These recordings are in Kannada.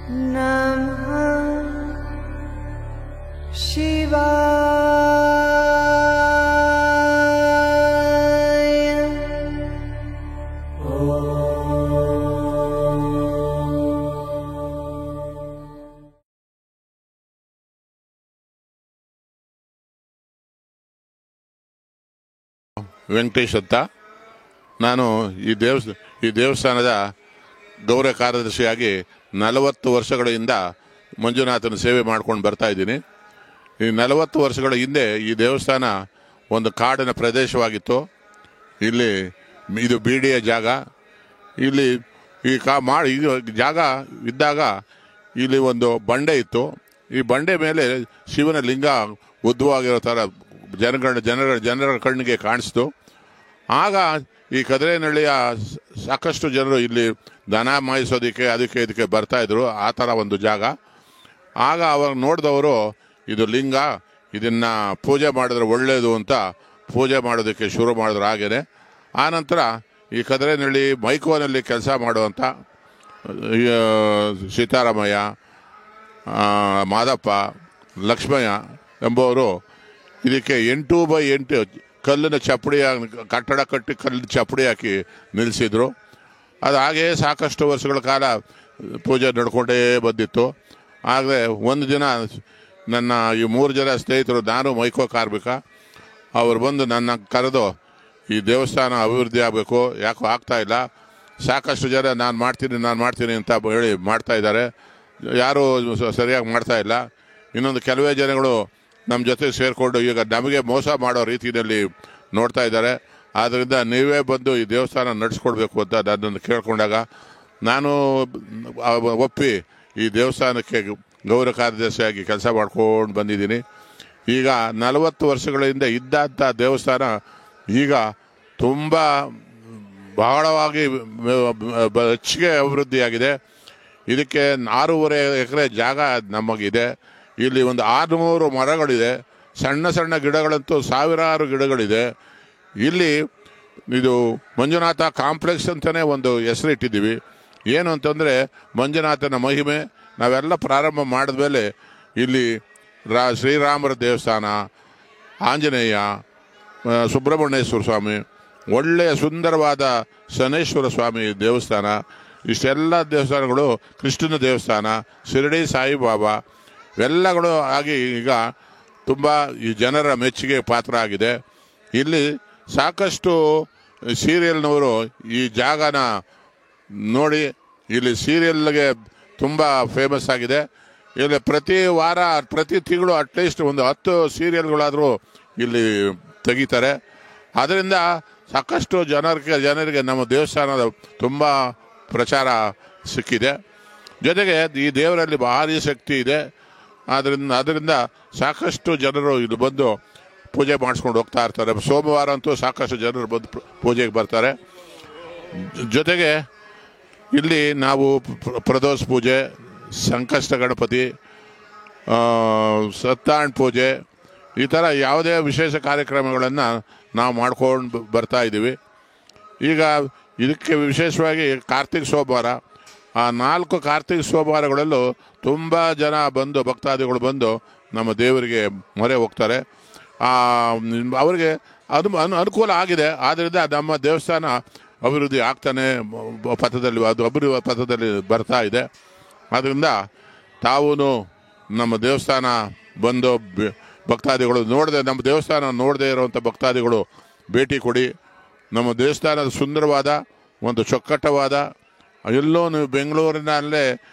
ನಮಃ ಶಿವಾಯ. ವೆಂಕಟೇಶ್ ಅಂತ. ನಾನು ಈ ದೇವಸ್ಥಾನದ ಗೌರವ ಕಾರ್ಯದರ್ಶಿಯಾಗಿ 40 ವರ್ಷಗಳಿಂದ ಮಂಜುನಾಥನ ಸೇವೆ ಮಾಡ್ಕೊಂಡು ಬರ್ತಾ ಇದ್ದೀನಿ. ಈ 40 ವರ್ಷಗಳ ಹಿಂದೆ ಈ ದೇವಸ್ಥಾನ ಒಂದು ಕಾಡಿನ ಪ್ರದೇಶವಾಗಿತ್ತು. ಇಲ್ಲಿ ಇದು ಬೀಡಿಯ ಜಾಗ. ಇಲ್ಲಿ ಈ ಜಾಗ ಇದ್ದಾಗ ಇಲ್ಲಿ ಒಂದು ಬಂಡೆ ಇತ್ತು. ಈ ಬಂಡೆ ಮೇಲೆ ಶಿವನ ಲಿಂಗ ಉದ್ಭವವಾಗಿರೋ ಥರ ಜನರ ಕಣ್ಣಿಗೆ ಕಾಣಿಸ್ತು. ಆಗ ಈ ಕದ್ರೇನಹಳ್ಳಿಯ ಸಾಕಷ್ಟು ಜನರು ಇಲ್ಲಿ ದನ ಮಾಯಿಸೋದಕ್ಕೆ ಇದಕ್ಕೆ ಬರ್ತಾಯಿದ್ರು. ಆ ಥರ ಒಂದು ಜಾಗ. ಆಗ ಅವಾಗ ನೋಡಿದವರು ಇದು ಲಿಂಗ, ಇದನ್ನು ಪೂಜೆ ಮಾಡಿದ್ರೆ ಒಳ್ಳೆಯದು ಅಂತ ಪೂಜೆ ಮಾಡೋದಕ್ಕೆ ಶುರು ಮಾಡಿದ್ರು. ಹಾಗೇನೆ ಆನಂತರ ಈ ಕದ್ರೇನಹಳ್ಳಿ ಮೈಕೋನಲ್ಲಿ ಕೆಲಸ ಮಾಡುವಂಥ ಸೀತಾರಾಮಯ್ಯ, ಮಾದಪ್ಪ, ಲಕ್ಷ್ಮಯ್ಯ ಎಂಬುವರು ಇದಕ್ಕೆ 8x8 ಕಲ್ಲಿನ ಚಪ್ಪಡಿ ಕಟ್ಟಡ ಕಟ್ಟಿ ಕಲ್ಲಿನ ಚಪ್ಪಡಿ ಹಾಕಿ ನಿಲ್ಲಿಸಿದ್ರು. ಅದು ಹಾಗೆಯೇ ಸಾಕಷ್ಟು ವರ್ಷಗಳ ಕಾಲ ಪೂಜೆ ನಡ್ಕೊಂಡೇ ಬಂದಿತ್ತು. ಆದರೆ ಒಂದು ದಿನ ನನ್ನ ಈ 3 ಜನ ಸ್ನೇಹಿತರು, ನಾನು ಮೈಕೋ ಕಾರ್ಮಿಕ, ಅವರು ಬಂದು ನನ್ನ ಕರೆದು ಈ ದೇವಸ್ಥಾನ ಅಭಿವೃದ್ಧಿ ಆಗಬೇಕು, ಯಾಕೋ ಆಗ್ತಾಯಿಲ್ಲ, ಸಾಕಷ್ಟು ಜನ ನಾನು ಮಾಡ್ತೀನಿ ಅಂತ ಹೇಳಿ ಮಾಡ್ತಾಯಿದ್ದಾರೆ, ಯಾರೂ ಸರಿಯಾಗಿ ಮಾಡ್ತಾಯಿಲ್ಲ. ಇನ್ನೊಂದು ಕೆಲವೇ ಜನಗಳು ನಮ್ಮ ಜೊತೆ ಸೇರಿಕೊಂಡು ಈಗ ನಮಗೆ ಮೋಸ ಮಾಡೋ ರೀತಿಯಲ್ಲಿ ನೋಡ್ತಾ ಇದ್ದಾರೆ. ಆದ್ದರಿಂದ ನೀವೇ ಬಂದು ಈ ದೇವಸ್ಥಾನ ನಡೆಸ್ಕೊಡ್ಬೇಕು ಅಂತ ನನ್ನನ್ನು ಕೇಳ್ಕೊಂಡಾಗ ನಾನು ಒಪ್ಪಿ ಈ ದೇವಸ್ಥಾನಕ್ಕೆ ಗೌರವ ಕಾರ್ಯದರ್ಶಿಯಾಗಿ ಕೆಲಸ ಮಾಡ್ಕೊಂಡು ಬಂದಿದ್ದೀನಿ. ಈಗ 40 ವರ್ಷಗಳ ಹಿಂದೆ ಇದ್ದಂಥ ದೇವಸ್ಥಾನ ಈಗ ತುಂಬ ಬಹಳವಾಗಿ ಹೆಚ್ಚಿಗೆ ಅಭಿವೃದ್ಧಿಯಾಗಿದೆ. ಇದಕ್ಕೆ 6.5 ಎಕರೆ ಜಾಗ ನಮಗಿದೆ. ಇಲ್ಲಿ ಒಂದು 600 ಮರಗಳಿದೆ. ಸಣ್ಣ ಸಣ್ಣ ಗಿಡಗಳಂತೂ ಸಾವಿರಾರು ಗಿಡಗಳಿದೆ. ಇಲ್ಲಿ ಇದು ಮಂಜುನಾಥ ಕಾಂಪ್ಲೆಕ್ಸ್ ಅಂತಲೇ ಒಂದು ಹೆಸರಿಟ್ಟಿದ್ದೀವಿ. ಏನು ಅಂತಂದರೆ ಮಂಜುನಾಥನ ಮಹಿಮೆ ನಾವೆಲ್ಲ ಪ್ರಾರಂಭ ಮಾಡಿದ್ಮೇಲೆ ಇಲ್ಲಿ ಶ್ರೀರಾಮರ ದೇವಸ್ಥಾನ, ಆಂಜನೇಯ, ಸುಬ್ರಹ್ಮಣ್ಯೇಶ್ವರ ಸ್ವಾಮಿ, ಒಳ್ಳೆಯ ಸುಂದರವಾದ ಶನೇಶ್ವರ ಸ್ವಾಮಿ ದೇವಸ್ಥಾನ, ಇಷ್ಟೆಲ್ಲ ದೇವಸ್ಥಾನಗಳು, ಕೃಷ್ಣನ ದೇವಸ್ಥಾನ, ಶಿರಡಿ ಸಾಯಿಬಾಬಾ ಇವೆಲ್ಲಗಳು ಆಗಿ ಈಗ ತುಂಬ ಈ ಜನರ ಮೆಚ್ಚುಗೆ ಪಾತ್ರ ಆಗಿದೆ. ಇಲ್ಲಿ ಸಾಕಷ್ಟು ಸೀರಿಯಲ್ನವರು ಈ ಜಾಗನ ನೋಡಿ ಇಲ್ಲಿ ಸೀರಿಯಲ್ಗೆ ತುಂಬ ಫೇಮಸ್ ಆಗಿದೆ. ಇಲ್ಲಿ ಪ್ರತಿ ವಾರ ಪ್ರತಿ ತಿಂಗಳು ಅಟ್ಲೀಸ್ಟ್ ಒಂದು 10 ಸೀರಿಯಲ್ಗಳಾದರೂ ಇಲ್ಲಿ ತೆಗಿತಾರೆ. ಅದರಿಂದ ಸಾಕಷ್ಟು ಜನರಿಗೆ ನಮ್ಮ ದೇವಸ್ಥಾನದ ತುಂಬ ಪ್ರಚಾರ ಸಿಕ್ಕಿದೆ. ಜೊತೆಗೆ ಈ ದೇವರಲ್ಲಿ ಭಾರಿ ಶಕ್ತಿ ಇದೆ. ಅದರಿಂದ ಸಾಕಷ್ಟು ಜನರು ಇಲ್ಲಿ ಬಂದು ಪೂಜೆ ಮಾಡಿಸ್ಕೊಂಡು ಹೋಗ್ತಾ ಇರ್ತಾರೆ. ಸೋಮವಾರ ಅಂತೂ ಸಾಕಷ್ಟು ಜನರು ಬಂದು ಪೂಜೆಗೆ ಬರ್ತಾರೆ. ಜೊತೆಗೆ ಇಲ್ಲಿ ನಾವು ಪ್ರದೋಷ ಪೂಜೆ, ಸಂಕಷ್ಟ ಗಣಪತಿ, ಸತ್ಯನಾರಾಯಣ ಪೂಜೆ, ಈ ಥರ ಯಾವುದೇ ವಿಶೇಷ ಕಾರ್ಯಕ್ರಮಗಳನ್ನು ನಾವು ಮಾಡ್ಕೊಂಡು ಬರ್ತಾ ಇದ್ದೀವಿ. ಈಗ ಇದಕ್ಕೆ ವಿಶೇಷವಾಗಿ ಕಾರ್ತಿಕ ಸೋಮವಾರ, ಆ 4 ಕಾರ್ತಿಕ ಸೋಮವಾರಗಳಲ್ಲೂ ತುಂಬ ಜನ ಬಂದು ಭಕ್ತಾದಿಗಳು ಬಂದು ನಮ್ಮ ದೇವರಿಗೆ ಮೊರೆ ಹೋಗ್ತಾರೆ. ಅವರಿಗೆ ಅದು ಅನುಕೂಲ ಆಗಿದೆ. ಆದ್ದರಿಂದ ನಮ್ಮ ದೇವಸ್ಥಾನ ಅಭಿವೃದ್ಧಿ ಆಗ್ತಾನೆ ಅಭಿವೃದ್ಧಿ ಪಥದಲ್ಲಿ ಬರ್ತಾ ಇದೆ. ಆದ್ದರಿಂದ ತಾವೂ ನಮ್ಮ ದೇವಸ್ಥಾನ ಬಂದು ಭಕ್ತಾದಿಗಳು ನಮ್ಮ ದೇವಸ್ಥಾನ ನೋಡದೇ ಇರುವಂಥ ಭಕ್ತಾದಿಗಳು ಭೇಟಿ ಕೊಡಿ. ನಮ್ಮ ದೇವಸ್ಥಾನದ ಸುಂದರವಾದ ಒಂದು ಚೊಕ್ಕಟವಾದ, ಎಲ್ಲೋ ನೀವು ಬೆಂಗಳೂರಿನಲ್ಲೇ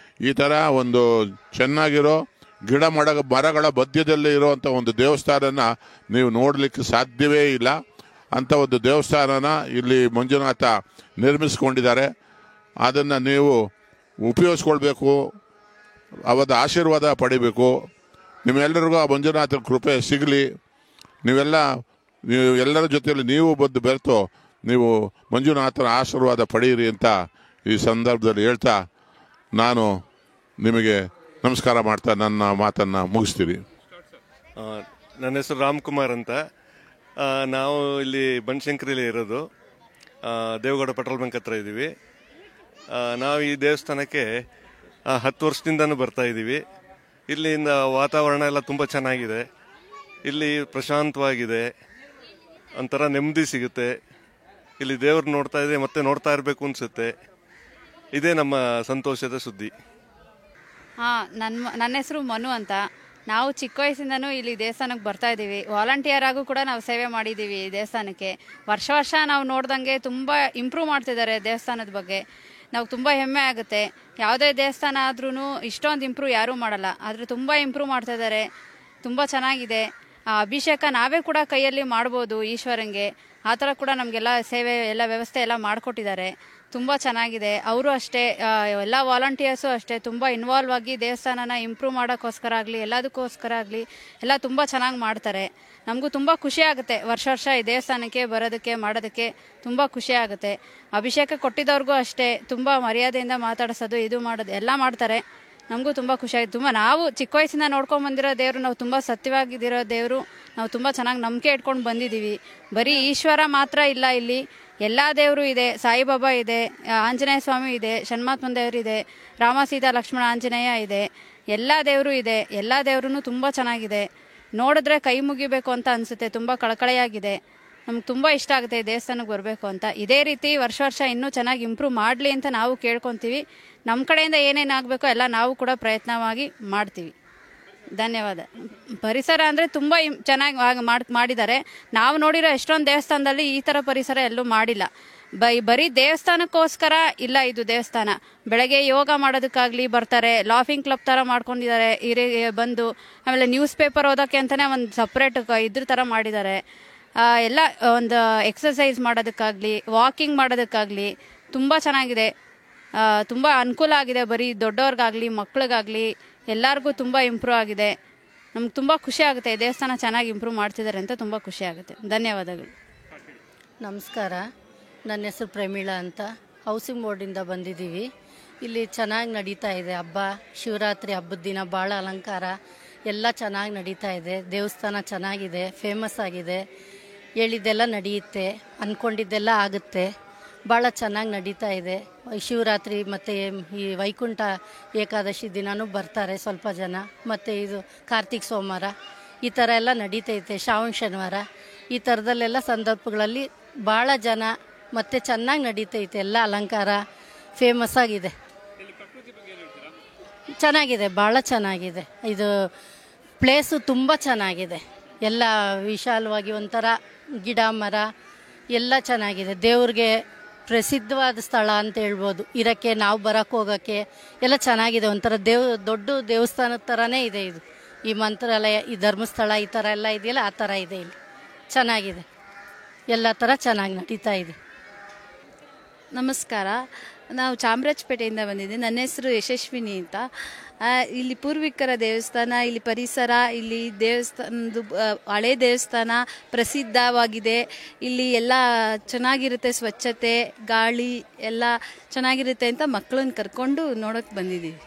ಈ ಥರ ಒಂದು ಚೆನ್ನಾಗಿರೋ ಮರಗಳ ಮಧ್ಯದಲ್ಲಿ ಇರುವಂಥ ಒಂದು ದೇವಸ್ಥಾನನ ನೀವು ನೋಡಲಿಕ್ಕೆ ಸಾಧ್ಯವೇ ಇಲ್ಲ. ಅಂಥ ಒಂದು ದೇವಸ್ಥಾನನ ಇಲ್ಲಿ ಮಂಜುನಾಥ ನಿರ್ಮಿಸ್ಕೊಂಡಿದ್ದಾರೆ. ಅದನ್ನು ನೀವು ಉಪಯೋಗಿಸ್ಕೊಳ್ಬೇಕು, ಅವರ ಆಶೀರ್ವಾದ ಪಡಿಬೇಕು. ನಿಮ್ಮೆಲ್ಲರಿಗೂ ಆ ಮಂಜುನಾಥನ ಕೃಪೆ ಸಿಗಲಿ. ಎಲ್ಲರ ಜೊತೆಯಲ್ಲಿ ನೀವು ಬಂದು ಬೆರೆತು ನೀವು ಮಂಜುನಾಥನ ಆಶೀರ್ವಾದ ಪಡೀರಿ ಅಂತ ಈ ಸಂದರ್ಭದಲ್ಲಿ ಹೇಳ್ತಾ ನಾನು ನಿಮಗೆ ನಮಸ್ಕಾರ ಮಾಡ್ತಾ ನನ್ನ ಮಾತನ್ನು ಮುಗಿಸ್ತೀನಿ. ನನ್ನ ಹೆಸರು ರಾಮ್ಕುಮಾರ್ ಅಂತ. ನಾವು ಇಲ್ಲಿ ಬನಶಂಕರಿಲಿ ಇರೋದು, ದೇವಗೌಡ ಪೆಟ್ರೋಲ್ ಬಂಕ್ ಹತ್ರ ಇದ್ದೀವಿ. ನಾವು ಈ ದೇವಸ್ಥಾನಕ್ಕೆ 10 ವರ್ಷದಿಂದನೂ ಬರ್ತಾ ಇದ್ದೀವಿ. ಇಲ್ಲಿಂದ ವಾತಾವರಣ ಎಲ್ಲ ತುಂಬ ಚೆನ್ನಾಗಿದೆ. ಇಲ್ಲಿ ಪ್ರಶಾಂತವಾಗಿದೆ, ಒಂಥರ ನೆಮ್ಮದಿ ಸಿಗುತ್ತೆ. ಇಲ್ಲಿ ದೇವ್ರು ನೋಡ್ತಾ ಇದೆ, ಮತ್ತೆ ನೋಡ್ತಾ ಇರಬೇಕು ಅನಿಸುತ್ತೆ. ಇದೇ ನಮ್ಮ ಸಂತೋಷದ ಸುದ್ದಿ. ನನ್ನ ಹೆಸರು ಮನು ಅಂತ. ನಾವು ಚಿಕ್ಕ ವಯಸ್ಸಿಂದನೂ ಇಲ್ಲಿ ದೇವಸ್ಥಾನಕ್ಕೆ ಬರ್ತಾ ಇದ್ದೀವಿ. ವಾಲಂಟಿಯರ್ ಆಗೂ ಕೂಡ ನಾವು ಸೇವೆ ಮಾಡಿದ್ದೀವಿ ಈ ದೇವಸ್ಥಾನಕ್ಕೆ. ವರ್ಷ ನಾವು ನೋಡ್ದಂಗೆ ತುಂಬ ಇಂಪ್ರೂವ್ ಮಾಡ್ತಿದ್ದಾರೆ ದೇವಸ್ಥಾನದ ಬಗ್ಗೆ. ನಾವು ತುಂಬ ಹೆಮ್ಮೆ ಆಗುತ್ತೆ. ಯಾವುದೇ ದೇವಸ್ಥಾನ ಆದ್ರೂ ಇಷ್ಟೊಂದು ಇಂಪ್ರೂವ್ ಯಾರೂ ಮಾಡಲ್ಲ, ಆದರೆ ತುಂಬ ಇಂಪ್ರೂವ್ ಮಾಡ್ತಾ ಇದ್ದಾರೆ. ತುಂಬ ಚೆನ್ನಾಗಿದೆ. ಅಭಿಷೇಕ ನಾವೇ ಕೂಡ ಕೈಯಲ್ಲಿ ಮಾಡ್ಬೋದು ಈಶ್ವರಂಗೆ. ಆ ಥರ ಕೂಡ ನಮಗೆಲ್ಲ ಸೇವೆ ಎಲ್ಲ ವ್ಯವಸ್ಥೆ ಎಲ್ಲ ಮಾಡಿಕೊಟ್ಟಿದ್ದಾರೆ. ತುಂಬ ಚೆನ್ನಾಗಿದೆ. ಅವರು ಅಷ್ಟೇ, ಎಲ್ಲ ವಾಲಂಟಿಯರ್ಸು ಅಷ್ಟೇ ತುಂಬ ಇನ್ವಾಲ್ವ್ ಆಗಿ ದೇವಸ್ಥಾನನ ಇಂಪ್ರೂವ್ ಮಾಡೋಕ್ಕೋಸ್ಕರ ಆಗಲಿ ಎಲ್ಲದಕ್ಕೋಸ್ಕರ ಆಗಲಿ ಎಲ್ಲ ತುಂಬ ಚೆನ್ನಾಗಿ ಮಾಡ್ತಾರೆ. ನಮಗೂ ತುಂಬ ಖುಷಿ ಆಗುತ್ತೆ ವರ್ಷ ಈ ದೇವಸ್ಥಾನಕ್ಕೆ ಬರೋದಕ್ಕೆ ಮಾಡೋದಕ್ಕೆ ತುಂಬ ಖುಷಿ ಆಗುತ್ತೆ. ಅಭಿಷೇಕ ಕೊಟ್ಟಿದ್ದವ್ರಿಗೂ ಅಷ್ಟೇ ತುಂಬ ಮರ್ಯಾದೆಯಿಂದ ಮಾತಾಡಿಸೋದು ಇದು ಮಾಡೋದು ಎಲ್ಲ ಮಾಡ್ತಾರೆ. ನಮಗೂ ತುಂಬ ಖುಷಿ ಆಯಿತು. ತುಂಬ ನಾವು ಚಿಕ್ಕ ವಯಸ್ಸಿಂದ ನೋಡ್ಕೊಂಡು ಬಂದಿರೋ ದೇವರು, ನಾವು ತುಂಬ ಸತ್ಯವಾಗಿರೋ ದೇವರು, ನಾವು ತುಂಬ ಚೆನ್ನಾಗಿ ನಂಬಿಕೆ ಇಟ್ಕೊಂಡು ಬಂದಿದ್ದೀವಿ. ಬರೀ ಈಶ್ವರ ಮಾತ್ರ ಇಲ್ಲ, ಇಲ್ಲಿ ಎಲ್ಲ ದೇವರು ಇದೆ. ಸಾಯಿಬಾಬಾ ಇದೆ, ಆಂಜನೇಯ ಸ್ವಾಮಿ ಇದೆ, ಷಣ್ಮಾತ್ಮನ ದೇವರು ಇದೆ, ರಾಮ ಸೀತಾ ಲಕ್ಷ್ಮಣ ಆಂಜನೇಯ ಇದೆ, ಎಲ್ಲ ದೇವರು ಇದೆ. ಎಲ್ಲ ದೇವ್ರೂ ತುಂಬ ಚೆನ್ನಾಗಿದೆ. ನೋಡಿದ್ರೆ ಕೈ ಮುಗಿಬೇಕು ಅಂತ ಅನಿಸುತ್ತೆ. ತುಂಬ ಕಳಕಳೆಯಾಗಿದೆ. ನಮ್ಗೆ ತುಂಬ ಇಷ್ಟ ಆಗುತ್ತೆ ಈ ದೇವಸ್ಥಾನಕ್ಕೆ ಬರಬೇಕು ಅಂತ. ಇದೇ ರೀತಿ ವರ್ಷ ಇನ್ನೂ ಚೆನ್ನಾಗಿ ಇಂಪ್ರೂವ್ ಮಾಡಲಿ ಅಂತ ನಾವು ಕೇಳ್ಕೊತೀವಿ. ನಮ್ಮ ಕಡೆಯಿಂದ ಏನೇನಾಗಬೇಕೋ ಎಲ್ಲ ನಾವು ಕೂಡ ಪ್ರಯತ್ನವಾಗಿ ಮಾಡ್ತೀವಿ. ಧನ್ಯವಾದ. ಪರಿಸರ ಅಂದರೆ ತುಂಬ ಚೆನ್ನಾಗಿ ಮಾಡಿದ್ದಾರೆ. ನಾವು ನೋಡಿರೋ ಎಷ್ಟೊಂದು ದೇವಸ್ಥಾನದಲ್ಲಿ ಈ ಥರ ಪರಿಸರ ಎಲ್ಲೂ ಮಾಡಿಲ್ಲ. ಬರೀ ದೇವಸ್ಥಾನಕ್ಕೋಸ್ಕರ ಇಲ್ಲ ಇದು ದೇವಸ್ಥಾನ. ಬೆಳಗ್ಗೆ ಯೋಗ ಮಾಡೋದಕ್ಕಾಗಲಿ ಬರ್ತಾರೆ, ಲಾಫಿಂಗ್ ಕ್ಲಬ್ ಥರ ಮಾಡ್ಕೊಂಡಿದ್ದಾರೆ ಬಂದು. ಆಮೇಲೆ ನ್ಯೂಸ್ ಪೇಪರ್ ಓದೋಕ್ಕೆ ಅಂತಲೇ ಒಂದು ಸಪ್ರೇಟ್ ಇದ್ರ ಥರ ಮಾಡಿದ್ದಾರೆ. ಎಲ್ಲ ಒಂದು ಎಕ್ಸಸೈಸ್ ಮಾಡೋದಕ್ಕಾಗಲಿ ವಾಕಿಂಗ್ ಮಾಡೋದಕ್ಕಾಗಲಿ ತುಂಬ ಚೆನ್ನಾಗಿದೆ. ತುಂಬ ಅನುಕೂಲ ಆಗಿದೆ. ಬರೀ ದೊಡ್ಡವ್ರಿಗಾಗಲಿ ಮಕ್ಳಿಗಾಗಲಿ ಎಲ್ಲರಿಗೂ ತುಂಬ ಇಂಪ್ರೂವ್ ಆಗಿದೆ. ನಮ್ಗೆ ತುಂಬ ಖುಷಿ ಆಗುತ್ತೆ. ದೇವಸ್ಥಾನ ಚೆನ್ನಾಗಿ ಇಂಪ್ರೂವ್ ಮಾಡ್ತಿದ್ದಾರೆ ಅಂತ ತುಂಬ ಖುಷಿ ಆಗುತ್ತೆ. ಧನ್ಯವಾದಗಳು. ನಮಸ್ಕಾರ. ನನ್ನ ಹೆಸರು ಪ್ರಮೀಳಾ ಅಂತ. ಹೌಸಿಂಗ್ ಬೋರ್ಡಿಂದ ಬಂದಿದ್ದೀವಿ. ಇಲ್ಲಿ ಚೆನ್ನಾಗಿ ನಡೀತಾ ಇದೆ ಹಬ್ಬ. ಶಿವರಾತ್ರಿ ಹಬ್ಬದ ದಿನ ಭಾಳ ಅಲಂಕಾರ ಎಲ್ಲ ಚೆನ್ನಾಗಿ ನಡೀತಾ ಇದೆ. ದೇವಸ್ಥಾನ ಚೆನ್ನಾಗಿದೆ, ಫೇಮಸ್ ಆಗಿದೆ. ಹೇಳಿದ್ದೆಲ್ಲ ನಡೆಯುತ್ತೆ, ಅಂದ್ಕೊಂಡಿದ್ದೆಲ್ಲ ಆಗುತ್ತೆ. ಭಾಳ ಚೆನ್ನಾಗಿ ನಡೀತಾ ಇದೆ. ಶಿವರಾತ್ರಿ ಮತ್ತು ಈ ವೈಕುಂಠ ಏಕಾದಶಿ ದಿನವೂ ಬರ್ತಾರೆ ಸ್ವಲ್ಪ ಜನ. ಮತ್ತು ಇದು ಕಾರ್ತಿಕ್ ಸೋಮವಾರ ಈ ಥರ ಎಲ್ಲ ನಡೀತೈತೆ. ಶ್ರಾವಣ ಶನಿವಾರ ಈ ಥರದಲ್ಲೆಲ್ಲ ಸಂದರ್ಭಗಳಲ್ಲಿ ಭಾಳ ಜನ ಮತ್ತು ಚೆನ್ನಾಗಿ ನಡೀತೈತೆ. ಎಲ್ಲ ಅಲಂಕಾರ ಫೇಮಸ್ ಆಗಿದೆ. ಚೆನ್ನಾಗಿದೆ, ಭಾಳ ಚೆನ್ನಾಗಿದೆ. ಇದು ಪ್ಲೇಸು ತುಂಬ ಚೆನ್ನಾಗಿದೆ. ಎಲ್ಲ ವಿಶಾಲವಾಗಿ ಒಂಥರ ಗಿಡ ಮರ ಎಲ್ಲ ಚೆನ್ನಾಗಿದೆ. ದೇವ್ರಿಗೆ ಪ್ರಸಿದ್ಧವಾದ ಸ್ಥಳ ಅಂತ ಹೇಳ್ಬೋದು. ಇರೋಕ್ಕೆ ನಾವು ಬರೋಕ್ಕೆ ಹೋಗೋಕ್ಕೆ ಎಲ್ಲ ಚೆನ್ನಾಗಿದೆ. ಒಂಥರ ದೊಡ್ಡ ದೇವಸ್ಥಾನದ ಥರನೇ ಇದೆ ಇದು. ಈ ಮಂತ್ರಾಲಯ, ಈ ಧರ್ಮಸ್ಥಳ ಈ ಥರ ಎಲ್ಲ ಇದೆಯಲ್ಲ ಆ ಥರ ಇದೆ ಇಲ್ಲಿ. ಚೆನ್ನಾಗಿದೆ, ಎಲ್ಲ ಥರ ಚೆನ್ನಾಗಿ ನಡೀತಾ ಇದೆ. ನಮಸ್ಕಾರ. ನಾವು ಚಾಮರಾಜಪೇಟೆಯಿಂದ ಬಂದಿದ್ದೀವಿ. ನನ್ನ ಹೆಸರು ಯಶಸ್ವಿನಿ ಅಂತ. ಇಲ್ಲಿ ಪೂರ್ವಿಕರ ದೇವಸ್ಥಾನ, ಇಲ್ಲಿ ಪರಿಸರ, ಇಲ್ಲಿ ದೇವಸ್ಥಾನದ ಹಳೆ ದೇವಸ್ಥಾನ ಪ್ರಸಿದ್ಧವಾಗಿದೆ. ಇಲ್ಲಿ ಎಲ್ಲ ಚೆನ್ನಾಗಿರುತ್ತೆ, ಸ್ವಚ್ಛತೆ ಗಾಳಿ ಎಲ್ಲ ಚೆನ್ನಾಗಿರುತ್ತೆ ಅಂತ ಮಕ್ಕಳನ್ನ ಕರ್ಕೊಂಡು ನೋಡೋಕ್ಕೆ ಬಂದಿದ್ದೀವಿ.